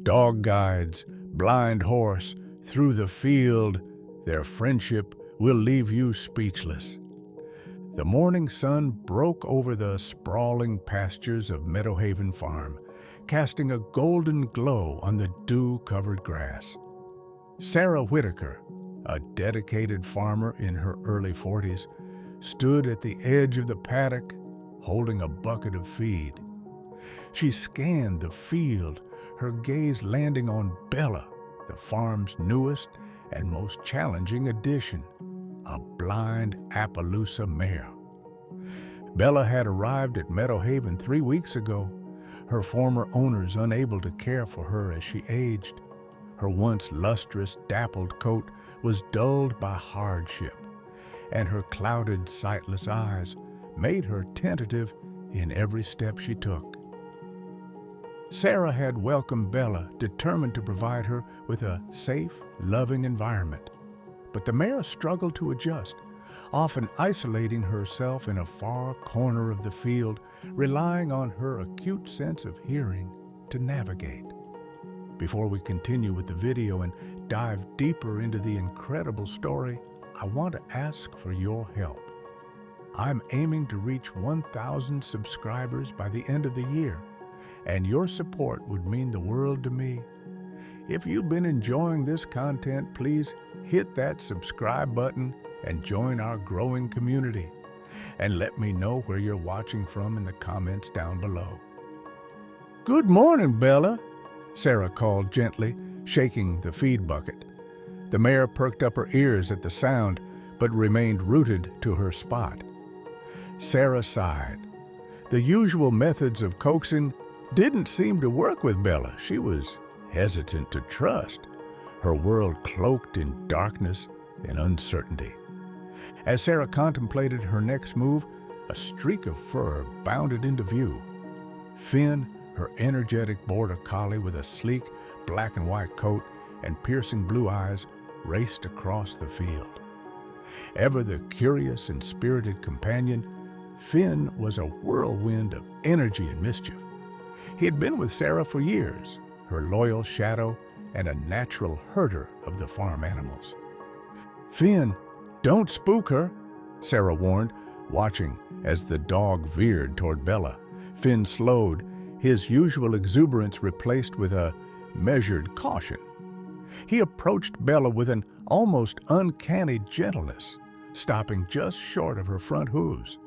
Dog guides, blind horse, through the field, their friendship will leave you speechless. The morning sun broke over the sprawling pastures of Meadow Haven Farm, casting a golden glow on the dew-covered grass. Sarah Whitaker, a dedicated farmer in her early 40s, stood at the edge of the paddock holding a bucket of feed. She scanned the field, her gaze landing on Bella, the farm's newest and most challenging addition, a blind Appaloosa mare. Bella had arrived at Meadow Haven 3 weeks ago, her former owners unable to care for her as she aged. Her once lustrous, dappled coat was dulled by hardship, and her clouded, sightless eyes made her tentative in every step she took. Sarah had welcomed Bella, determined to provide her with a safe, loving environment. But the mare struggled to adjust, often isolating herself in a far corner of the field, relying on her acute sense of hearing to navigate. Before we continue with the video and dive deeper into the incredible story, I want to ask for your help. I'm aiming to reach 1,000 subscribers by the end of the year, and your support would mean the world to me. If you've been enjoying this content, please hit that subscribe button and join our growing community. And let me know where you're watching from in the comments down below. "Good morning, Bella," Sarah called gently, shaking the feed bucket. The mare perked up her ears at the sound, but remained rooted to her spot. Sarah sighed. The usual methods of coaxing didn't seem to work with Bella. She was hesitant to trust, her world cloaked in darkness and uncertainty. As Sarah contemplated her next move, a streak of fur bounded into view. Finn, her energetic border collie with a sleek black and white coat and piercing blue eyes, raced across the field. Ever the curious and spirited companion, Finn was a whirlwind of energy and mischief. He had been with Sarah for years, her loyal shadow and a natural herder of the farm animals. "Finn, don't spook her," Sarah warned, watching as the dog veered toward Bella. Finn slowed, his usual exuberance replaced with a measured caution. He approached Bella with an almost uncanny gentleness, stopping just short of her front hooves.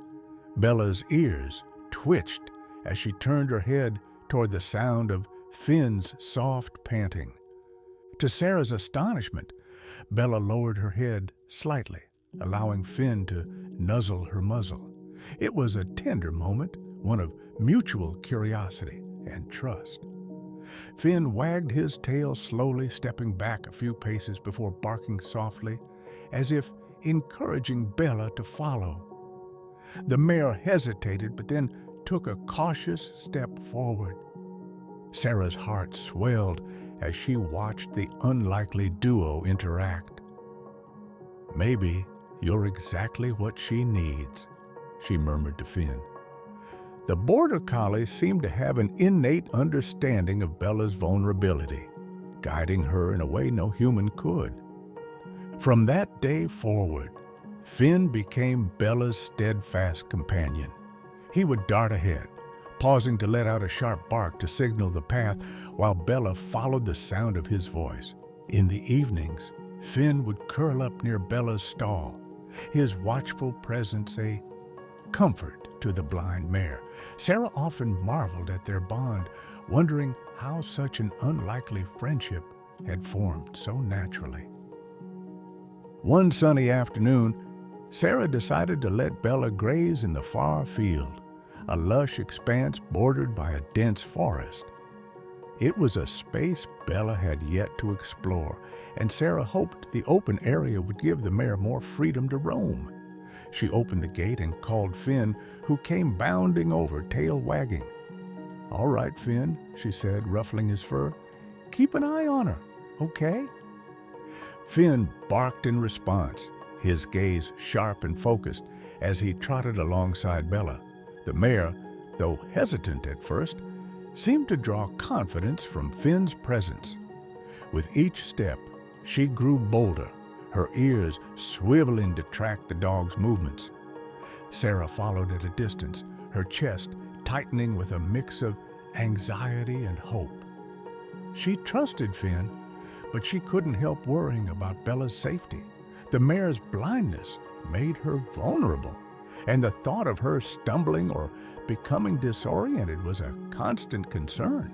Bella's ears twitched as she turned her head toward the sound of Finn's soft panting. To Sarah's astonishment, Bella lowered her head slightly, allowing Finn to nuzzle her muzzle. It was a tender moment, one of mutual curiosity and trust. Finn wagged his tail slowly, stepping back a few paces before barking softly, as if encouraging Bella to follow. The mare hesitated, but then took a cautious step forward. Sarah's heart swelled as she watched the unlikely duo interact. "Maybe you're exactly what she needs," she murmured to Finn. The border collie seemed to have an innate understanding of Bella's vulnerability, guiding her in a way no human could. From that day forward, Finn became Bella's steadfast companion. He would dart ahead, pausing to let out a sharp bark to signal the path, while Bella followed the sound of his voice. In the evenings, Finn would curl up near Bella's stall, his watchful presence a comfort to the blind mare. Sarah often marveled at their bond, wondering how such an unlikely friendship had formed so naturally. One sunny afternoon, Sarah decided to let Bella graze in the far field, a lush expanse bordered by a dense forest. It was a space Bella had yet to explore, and Sarah hoped the open area would give the mare more freedom to roam. She opened the gate and called Finn, who came bounding over, tail wagging. "All right, Finn," she said, ruffling his fur. "Keep an eye on her, okay?" Finn barked in response, his gaze sharp and focused as he trotted alongside Bella. The mare, though hesitant at first, seemed to draw confidence from Finn's presence. With each step, she grew bolder, her ears swiveling to track the dog's movements. Sarah followed at a distance, her chest tightening with a mix of anxiety and hope. She trusted Finn, but she couldn't help worrying about Bella's safety. The mare's blindness made her vulnerable, and the thought of her stumbling or becoming disoriented was a constant concern.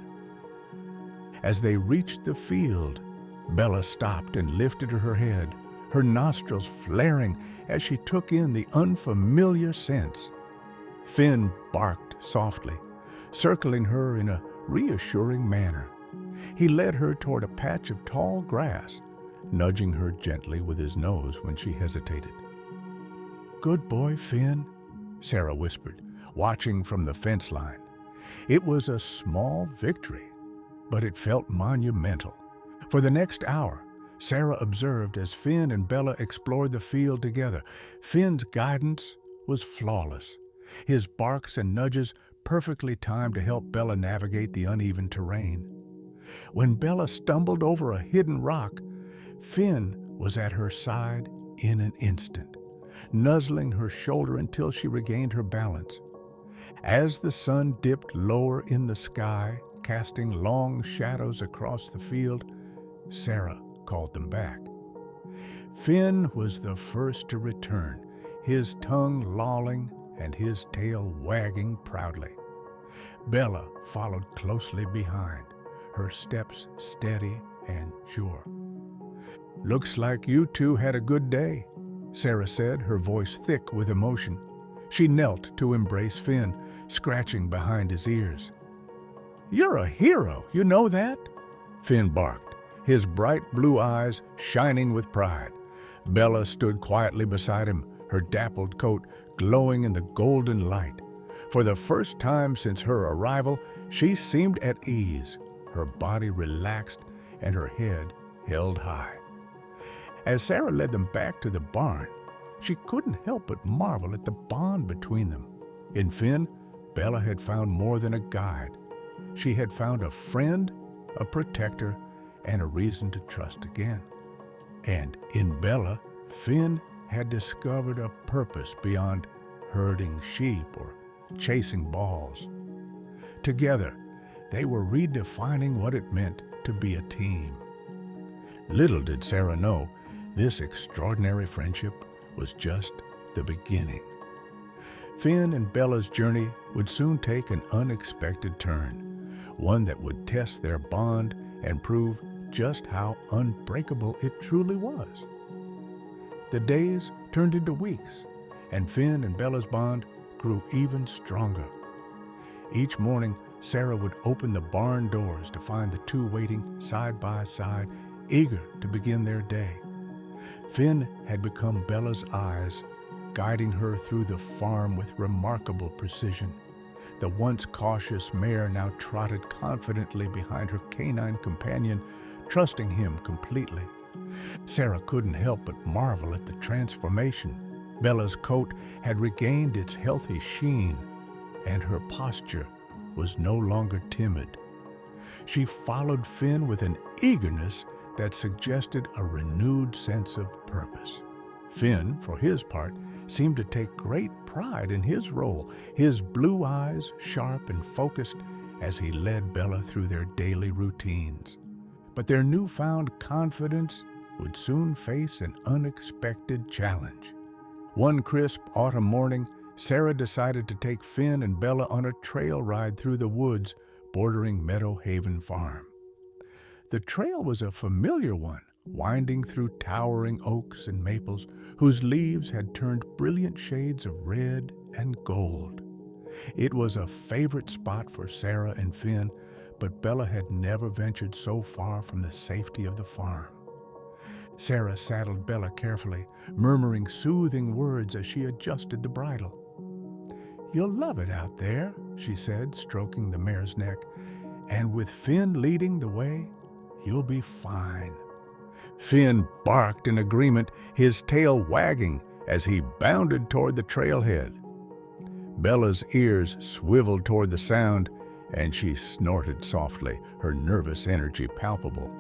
As they reached the field, Bella stopped and lifted her head, her nostrils flaring as she took in the unfamiliar scents. Finn barked softly, circling her in a reassuring manner. He led her toward a patch of tall grass, nudging her gently with his nose when she hesitated. "Good boy, Finn," Sarah whispered, watching from the fence line. It was a small victory, but it felt monumental. For the next hour, Sarah observed as Finn and Bella explored the field together. Finn's guidance was flawless, his barks and nudges perfectly timed to help Bella navigate the uneven terrain. When Bella stumbled over a hidden rock, Finn was at her side in an instant, nuzzling her shoulder until she regained her balance. As the sun dipped lower in the sky, casting long shadows across the field, Sarah called them back. Finn was the first to return, his tongue lolling and his tail wagging proudly. Bella followed closely behind, her steps steady and sure. "Looks like you two had a good day," Sarah said, her voice thick with emotion. She knelt to embrace Finn, scratching behind his ears. "You're a hero, you know that?" Finn barked, his bright blue eyes shining with pride. Bella stood quietly beside him, her dappled coat glowing in the golden light. For the first time since her arrival, she seemed at ease, her body relaxed and her head held high. As Sarah led them back to the barn, she couldn't help but marvel at the bond between them. In Finn, Bella had found more than a guide. She had found a friend, a protector, and a reason to trust again. And in Bella, Finn had discovered a purpose beyond herding sheep or chasing balls. Together, they were redefining what it meant to be a team. Little did Sarah know, this extraordinary friendship was just the beginning. Finn and Bella's journey would soon take an unexpected turn, one that would test their bond and prove just how unbreakable it truly was. The days turned into weeks, and Finn and Bella's bond grew even stronger. Each morning, Sarah would open the barn doors to find the two waiting side by side, eager to begin their day. Finn had become Bella's eyes, guiding her through the farm with remarkable precision. The once cautious mare now trotted confidently behind her canine companion, trusting him completely. Sarah couldn't help but marvel at the transformation. Bella's coat had regained its healthy sheen, and her posture was no longer timid. She followed Finn with an eagerness that suggested a renewed sense of purpose. Finn, for his part, seemed to take great pride in his role, his blue eyes sharp and focused as he led Bella through their daily routines. But their newfound confidence would soon face an unexpected challenge. One crisp autumn morning, Sarah decided to take Finn and Bella on a trail ride through the woods bordering Meadow Haven Farm. The trail was a familiar one, winding through towering oaks and maples whose leaves had turned brilliant shades of red and gold. It was a favorite spot for Sarah and Finn, but Bella had never ventured so far from the safety of the farm. Sarah saddled Bella carefully, murmuring soothing words as she adjusted the bridle. "You'll love it out there," she said, stroking the mare's neck, "and with Finn leading the way, you'll be fine." Finn barked in agreement, his tail wagging as he bounded toward the trailhead. Bella's ears swiveled toward the sound, and she snorted softly, her nervous energy palpable.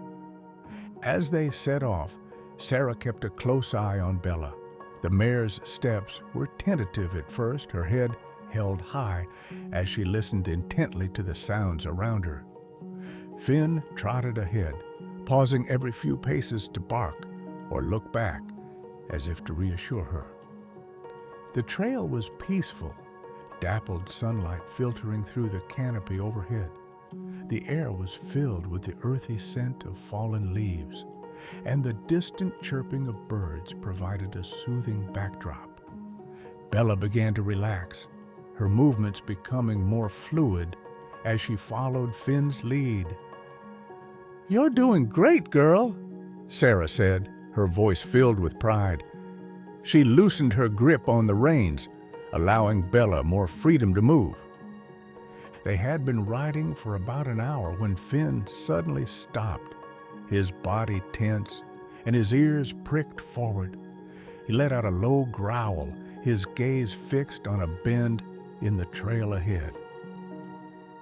As they set off, Sarah kept a close eye on Bella. The mare's steps were tentative at first, her head held high as she listened intently to the sounds around her. Finn trotted ahead, pausing every few paces to bark or look back as if to reassure her. The trail was peaceful, dappled sunlight filtering through the canopy overhead. The air was filled with the earthy scent of fallen leaves, and the distant chirping of birds provided a soothing backdrop. Bella began to relax, her movements becoming more fluid as she followed Finn's lead. "You're doing great, girl," Sarah said, her voice filled with pride. She loosened her grip on the reins, allowing Bella more freedom to move. They had been riding for about an hour when Finn suddenly stopped, his body tense and his ears pricked forward. He let out a low growl, his gaze fixed on a bend in the trail ahead.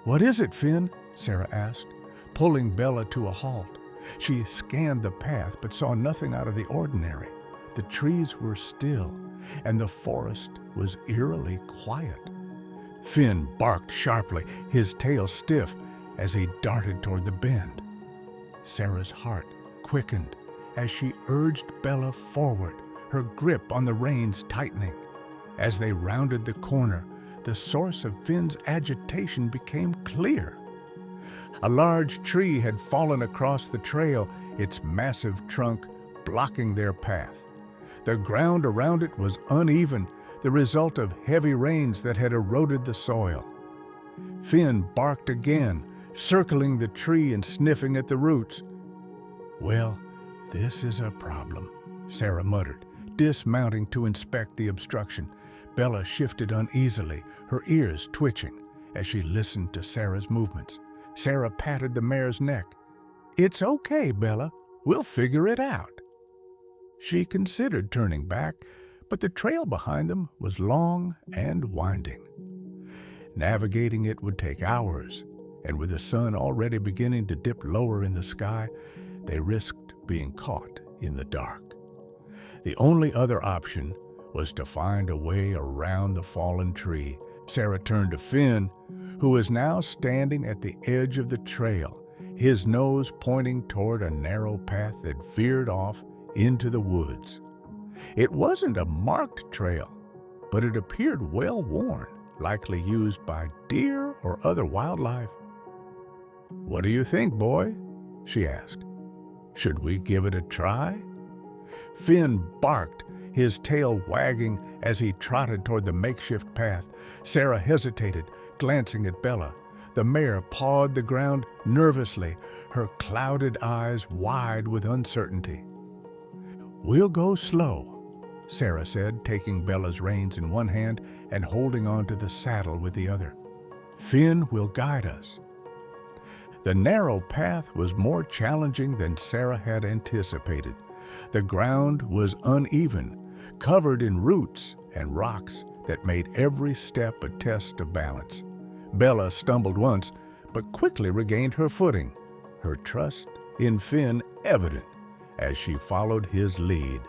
"What is it, Finn?" Sarah asked, pulling Bella to a halt. She scanned the path but saw nothing out of the ordinary. The trees were still, and the forest was eerily quiet. Finn barked sharply, his tail stiff, as he darted toward the bend. Sarah's heart quickened as she urged Bella forward, her grip on the reins tightening. As they rounded the corner, the source of Finn's agitation became clear. A large tree had fallen across the trail, its massive trunk blocking their path. The ground around it was uneven, the result of heavy rains that had eroded the soil. Finn barked again, circling the tree and sniffing at the roots. "Well, this is a problem," Sarah muttered, dismounting to inspect the obstruction. Bella shifted uneasily, her ears twitching, as she listened to Sarah's movements. Sarah patted the mare's neck. "It's okay, Bella. We'll figure it out." She considered turning back, but the trail behind them was long and winding. Navigating it would take hours, and with the sun already beginning to dip lower in the sky, they risked being caught in the dark. The only other option was to find a way around the fallen tree. Sarah turned to Finn, who was now standing at the edge of the trail, his nose pointing toward a narrow path that veered off into the woods. It wasn't a marked trail, but it appeared well worn, likely used by deer or other wildlife. "What do you think, boy?" she asked. "Should we give it a try?" Finn barked, his tail wagging as he trotted toward the makeshift path. Sarah hesitated, glancing at Bella. The mare pawed the ground nervously, her clouded eyes wide with uncertainty. "We'll go slow," Sarah said, taking Bella's reins in one hand and holding onto the saddle with the other. "Finn will guide us." The narrow path was more challenging than Sarah had anticipated. The ground was uneven, covered in roots and rocks that made every step a test of balance. Bella stumbled once, but quickly regained her footing, her trust in Finn evident as she followed his lead.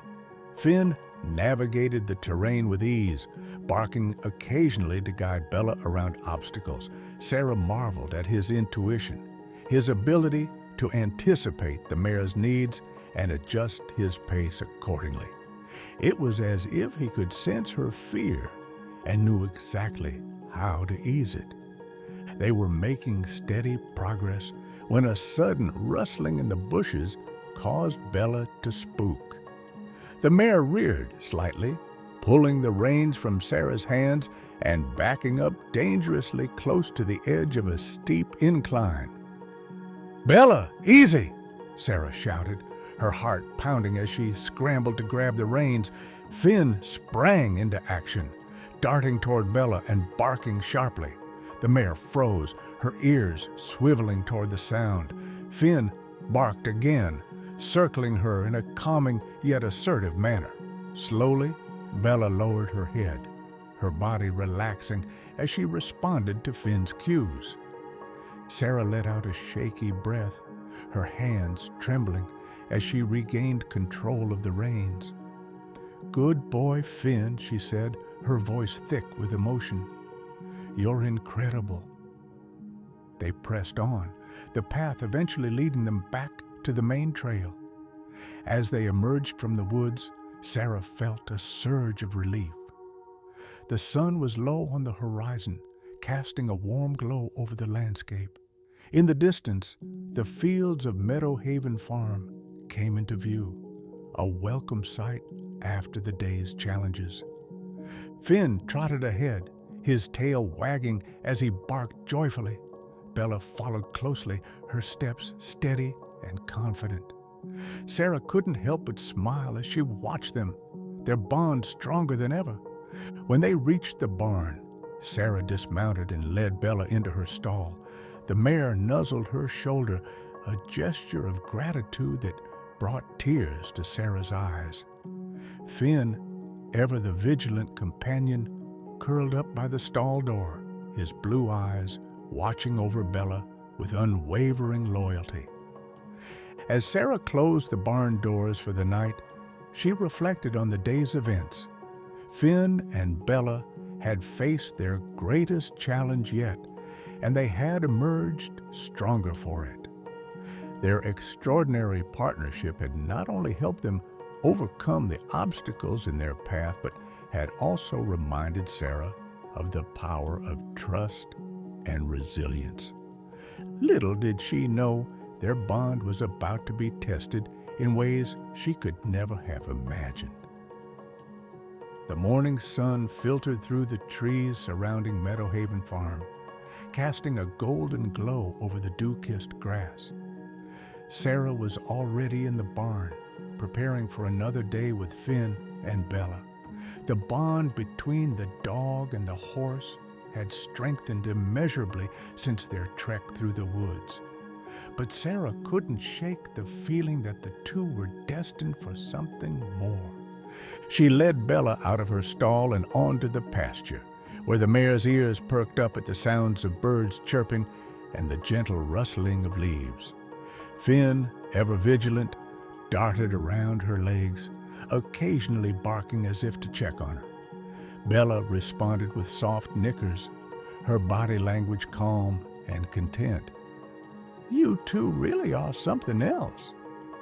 Finn navigated the terrain with ease, barking occasionally to guide Bella around obstacles. Sarah marveled at his intuition, his ability to anticipate the mare's needs and adjust his pace accordingly. It was as if he could sense her fear and knew exactly how to ease it. They were making steady progress when a sudden rustling in the bushes caused Bella to spook. The mare reared slightly, pulling the reins from Sarah's hands and backing up dangerously close to the edge of a steep incline. "Bella, easy!" Sarah shouted, her heart pounding as she scrambled to grab the reins. Finn sprang into action, darting toward Bella and barking sharply. The mare froze, her ears swiveling toward the sound. Finn barked again, circling her in a calming yet assertive manner. Slowly, Bella lowered her head, her body relaxing as she responded to Finn's cues. Sarah let out a shaky breath, her hands trembling as she regained control of the reins. "Good boy, Finn," she said, her voice thick with emotion. "You're incredible." They pressed on, the path eventually leading them back to the main trail. As they emerged from the woods, Sarah felt a surge of relief. The sun was low on the horizon, casting a warm glow over the landscape. In the distance, the fields of Meadow Haven Farm came into view, a welcome sight after the day's challenges. Finn trotted ahead, his tail wagging as he barked joyfully. Bella followed closely, her steps steady and confident. Sarah couldn't help but smile as she watched them, their bond stronger than ever. When they reached the barn, Sarah dismounted and led Bella into her stall. The mare nuzzled her shoulder, a gesture of gratitude that brought tears to Sarah's eyes. Finn, ever the vigilant companion, curled up by the stall door, his blue eyes watching over Bella with unwavering loyalty. As Sarah closed the barn doors for the night, she reflected on the day's events. Finn and Bella had faced their greatest challenge yet, and they had emerged stronger for it. Their extraordinary partnership had not only helped them overcome the obstacles in their path, but had also reminded Sarah of the power of trust and resilience. Little did she know their bond was about to be tested in ways she could never have imagined. The morning sun filtered through the trees surrounding Meadow Haven Farm, casting a golden glow over the dew-kissed grass. Sarah was already in the barn, preparing for another day with Finn and Bella. The bond between the dog and the horse had strengthened immeasurably since their trek through the woods. But Sarah couldn't shake the feeling that the two were destined for something more. She led Bella out of her stall and onto the pasture, where the mare's ears perked up at the sounds of birds chirping and the gentle rustling of leaves. Finn, ever vigilant, darted around her legs, occasionally barking as if to check on her. Bella responded with soft nickers, her body language calm and content. "You two really are something else,"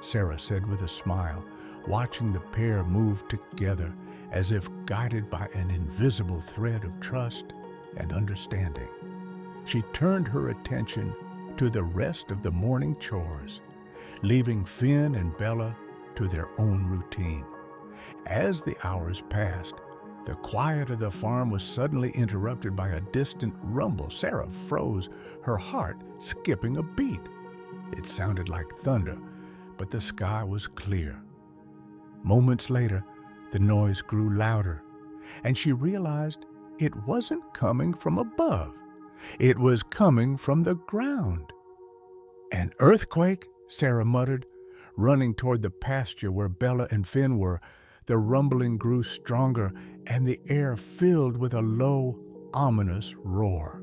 Sarah said with a smile, watching the pair move together as if guided by an invisible thread of trust and understanding. She turned her attention to the rest of the morning chores, leaving Finn and Bella to their own routine. As the hours passed, the quiet of the farm was suddenly interrupted by a distant rumble. Sarah froze, her heart skipping a beat. It sounded like thunder, but the sky was clear. Moments later, the noise grew louder, and she realized it wasn't coming from above. It was coming from the ground. "An earthquake?" Sarah muttered, running toward the pasture where Bella and Finn were. The rumbling grew stronger, and the air filled with a low, ominous roar.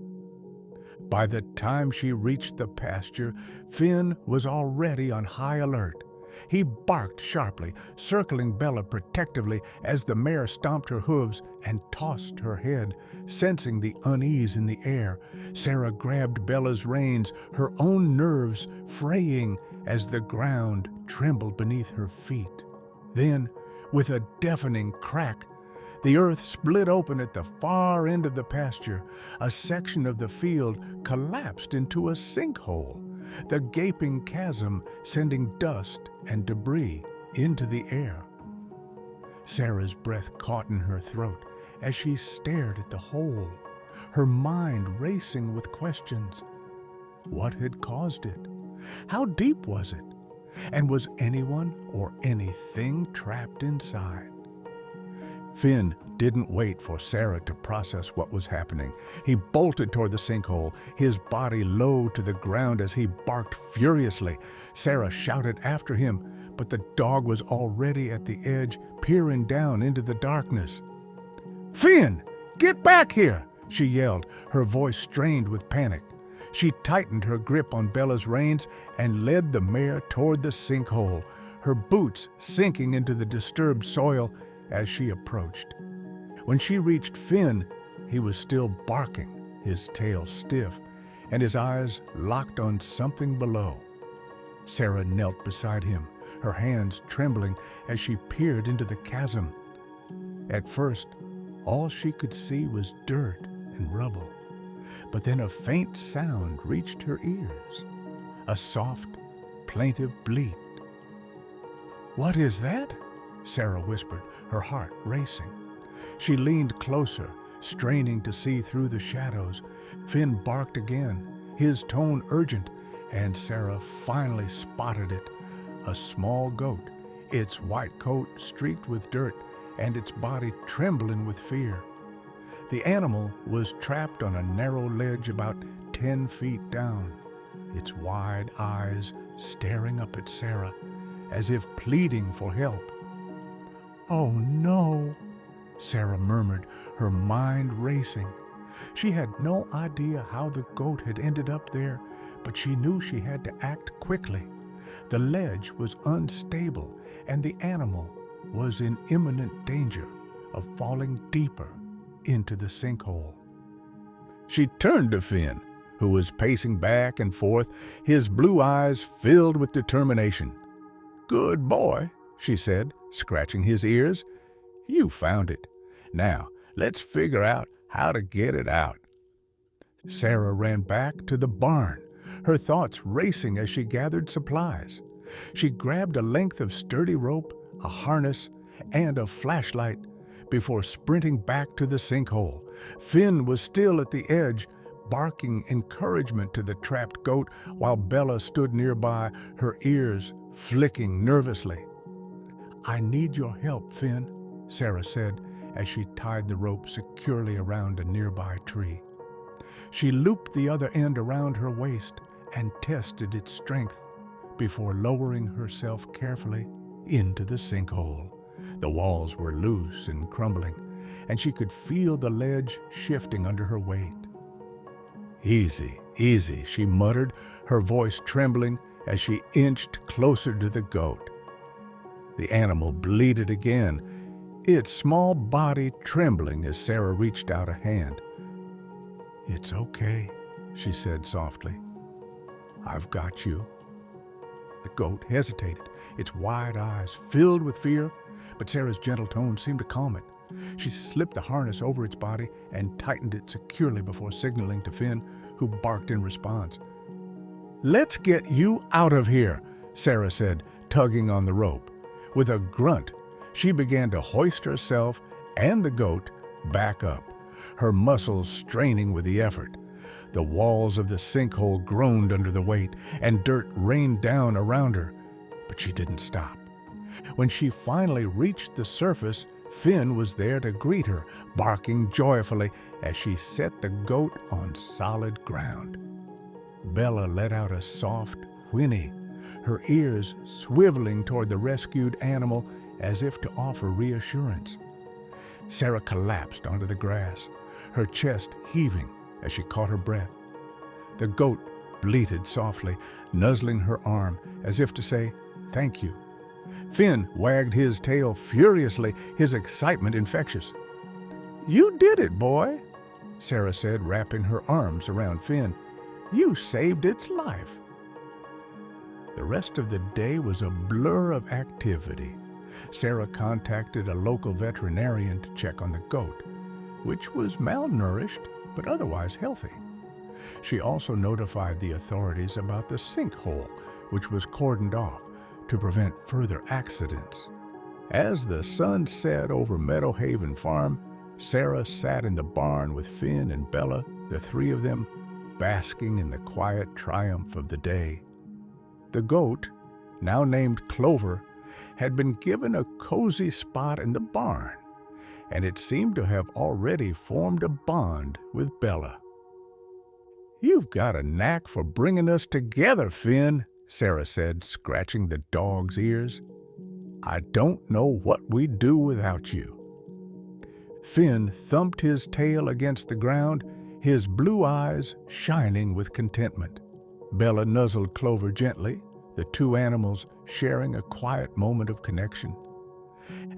By the time she reached the pasture, Finn was already on high alert. He barked sharply, circling Bella protectively as the mare stomped her hooves and tossed her head, sensing the unease in the air. Sarah grabbed Bella's reins, her own nerves fraying as the ground trembled beneath her feet. Then, with a deafening crack, the earth split open at the far end of the pasture. A section of the field collapsed into a sinkhole, the gaping chasm sending dust and debris into the air. Sarah's breath caught in her throat as she stared at the hole, her mind racing with questions. What had caused it? How deep was it? And was anyone or anything trapped inside? Finn didn't wait for Sarah to process what was happening. He bolted toward the sinkhole, his body low to the ground as he barked furiously. Sarah shouted after him, but the dog was already at the edge, peering down into the darkness. "Finn, get back here!" she yelled, her voice strained with panic. She tightened her grip on Bella's reins and led the mare toward the sinkhole, her boots sinking into the disturbed soil as she approached. When she reached Finn, he was still barking, his tail stiff, and his eyes locked on something below. Sarah knelt beside him, her hands trembling as she peered into the chasm. At first, all she could see was dirt and rubble, but then a faint sound reached her ears, a soft, plaintive bleat. "What is that?" Sarah whispered, her heart racing. She leaned closer, straining to see through the shadows. Finn barked again, his tone urgent, and Sarah finally spotted it. A small goat, its white coat streaked with dirt and its body trembling with fear. The animal was trapped on a narrow ledge about 10 feet down, its wide eyes staring up at Sarah as if pleading for help. "Oh no," Sarah murmured, her mind racing. She had no idea how the goat had ended up there, but she knew she had to act quickly. The ledge was unstable, and the animal was in imminent danger of falling deeper into the sinkhole. She turned to Finn, who was pacing back and forth, his blue eyes filled with determination. "Good boy," she said, scratching his ears. "You found it. Now, let's figure out how to get it out." Sarah ran back to the barn, her thoughts racing as she gathered supplies. She grabbed a length of sturdy rope, a harness, and a flashlight before sprinting back to the sinkhole. Finn was still at the edge, barking encouragement to the trapped goat while Bella stood nearby, her ears flicking nervously. "I need your help, Finn," Sarah said as she tied the rope securely around a nearby tree. She looped the other end around her waist and tested its strength before lowering herself carefully into the sinkhole. The walls were loose and crumbling, and she could feel the ledge shifting under her weight. "Easy, easy," she muttered, her voice trembling as she inched closer to the goat. The animal bleated again, its small body trembling as Sarah reached out a hand. "It's okay," she said softly. "I've got you." The goat hesitated, its wide eyes filled with fear, but Sarah's gentle tone seemed to calm it. She slipped the harness over its body and tightened it securely before signaling to Finn, who barked in response. "Let's get you out of here," Sarah said, tugging on the rope. With a grunt, she began to hoist herself and the goat back up, her muscles straining with the effort. The walls of the sinkhole groaned under the weight, and dirt rained down around her, but she didn't stop. When she finally reached the surface, Finn was there to greet her, barking joyfully as she set the goat on solid ground. Bella let out a soft whinny, her ears swiveling toward the rescued animal as if to offer reassurance. Sarah collapsed onto the grass, her chest heaving as she caught her breath. The goat bleated softly, nuzzling her arm as if to say, "Thank you." Finn wagged his tail furiously, his excitement infectious. "You did it, boy," Sarah said, wrapping her arms around Finn. "You saved its life." The rest of the day was a blur of activity. Sarah contacted a local veterinarian to check on the goat, which was malnourished but otherwise healthy. She also notified the authorities about the sinkhole, which was cordoned off to prevent further accidents. As the sun set over Meadow Haven Farm, Sarah sat in the barn with Finn and Bella, the three of them basking in the quiet triumph of the day. The goat, now named Clover, had been given a cozy spot in the barn, and it seemed to have already formed a bond with Bella. "You've got a knack for bringing us together, Finn," Sarah said, scratching the dog's ears. "I don't know what we'd do without you." Finn thumped his tail against the ground, his blue eyes shining with contentment. Bella nuzzled Clover gently, the two animals sharing a quiet moment of connection.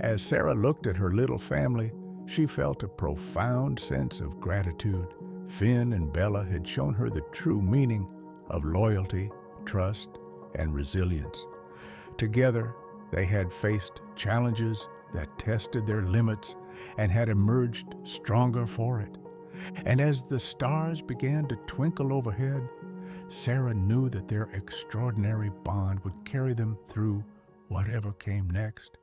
As Sarah looked at her little family, she felt a profound sense of gratitude. Finn and Bella had shown her the true meaning of loyalty, trust, and resilience. Together, they had faced challenges that tested their limits and had emerged stronger for it. And as the stars began to twinkle overhead, Sarah knew that their extraordinary bond would carry them through whatever came next.